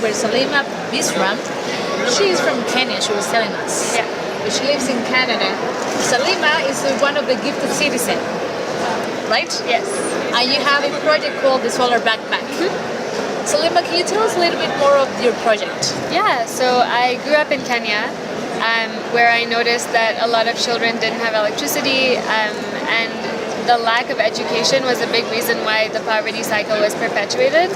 for Salima Visram. She is from Kenya, she was telling us. Yeah. But she lives in Canada. Salima is one of the gifted citizens, right? Yes. And you have a project called the Soular BackPack. Salima, can you tell us a little bit more of your project? Yeah, so I grew up in Kenya, where I noticed that a lot of children didn't have electricity, and the lack of education was a big reason why the poverty cycle was perpetuated.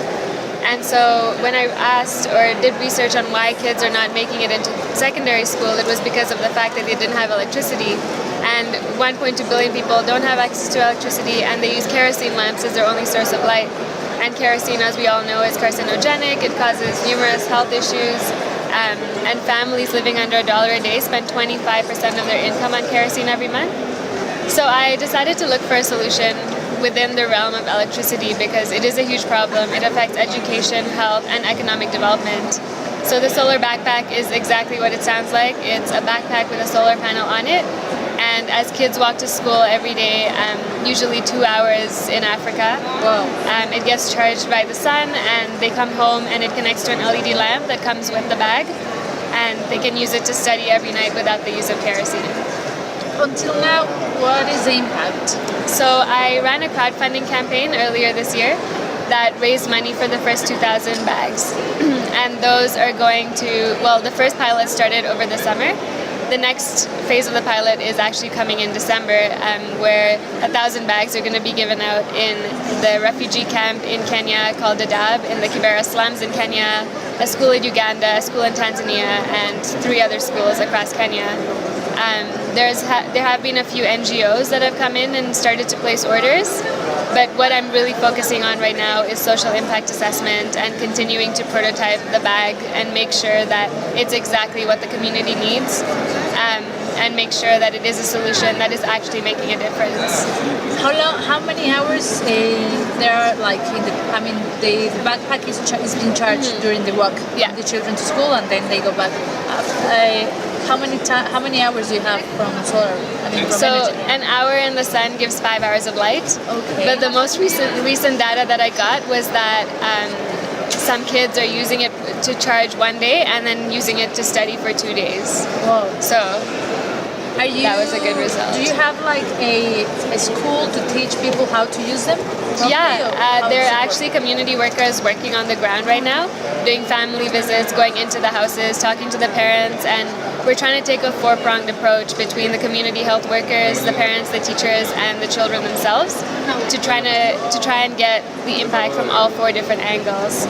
And so when I asked or did research on why kids are not making it into secondary school, it was because of the fact that they didn't have electricity. And 1.2 billion people don't have access to electricity, and they use kerosene lamps as their only source of light. And kerosene, as we all know, is carcinogenic. It causes numerous health issues. And families living under $1 a day spend 25% of their income on kerosene every month. So I decided to look for a solution within the realm of electricity because it is a huge problem. It affects education, health, and economic development. So the Soular BackPack is exactly what it sounds like. It's a backpack with a solar panel on it. And as kids walk to school every day, usually 2 hours in Africa, it gets charged by the sun, and they come home and it connects to an LED lamp that comes with the bag, and they can use it to study every night without the use of kerosene. Until now, what is the impact? So I ran a crowdfunding campaign earlier this year that raised money for the first 2,000 bags. And those are going to, well, the first pilot started over the summer. The next phase of the pilot is actually coming in December, where 1,000 bags are going to be given out in the refugee camp in Kenya called Dadaab, in the Kibera slums in Kenya, a school in Uganda, a school in Tanzania, and 3 other schools across Kenya. There have been a few NGOs that have come in and started to place orders, but what I'm really focusing on right now is social impact assessment and continuing to prototype the bag and make sure that it's exactly what the community needs, and make sure that it is a solution that is actually making a difference. How many hours there are, like, the backpack is being charged during the walk? Yeah. The children to school and then they go back. How many hours do you have from solar? From energy? An hour in the sun gives 5 hours of light. Okay. But the most recent data that I got was that some kids are using it to charge one day and then using it to study for 2 days. Whoa. So that was a good result. Do you have like a school to teach people how to use them? Yeah, there are actually community workers working on the ground right now, doing family visits, going into the houses, talking to the parents, and we're trying to take a 4-pronged approach between the community health workers, the parents, the teachers, and the children themselves to try and get the impact from all 4 different angles.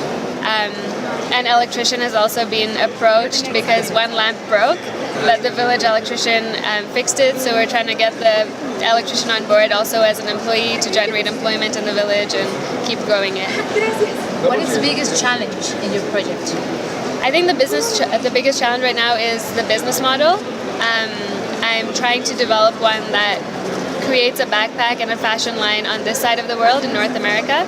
An electrician has also been approached because one lamp broke, but the village electrician fixed it, so we're trying to get the electrician on board also as an employee to generate employment in the village and keep growing it. What is the biggest challenge in your project? I think the biggest challenge right now is the business model. I'm trying to develop one that creates a backpack and a fashion line on this side of the world in North America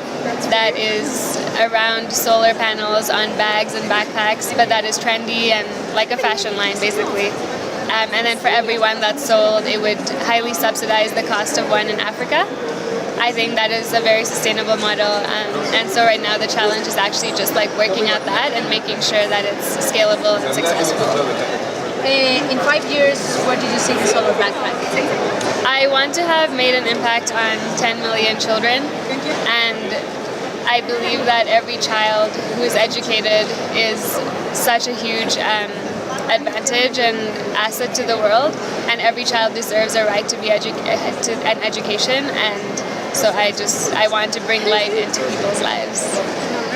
that is around solar panels on bags and backpacks, but that is trendy and like a fashion line basically. And then for every one that's sold, it would highly subsidize the cost of one in Africa. I think that is a very sustainable model, and so right now the challenge is actually just like working at that and making sure that it's scalable and successful. In 5 years, where did you see the Soular BackPack? I want to have made an impact on 10 million children, and I believe that every child who is educated is such a huge advantage and asset to the world, and every child deserves a right to be an education, and so I want to bring light into people's lives.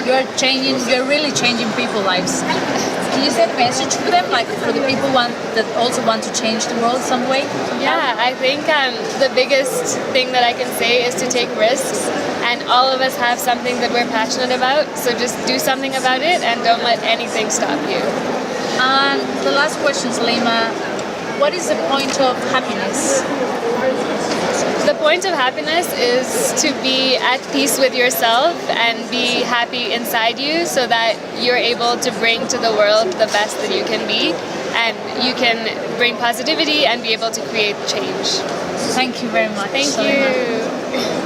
You're really changing people's lives. Can you send a message to them, like for the people that also want to change the world some way? Yeah, I think the biggest thing that I can say is to take risks, and all of us have something that we're passionate about, so just do something about it and don't let anything stop you. And the last question, Salima, what is the point of happiness? The point of happiness is to be at peace with yourself and be happy inside you so that you're able to bring to the world the best that you can be, and you can bring positivity and be able to create change. Thank you very much. Thank Salima. you.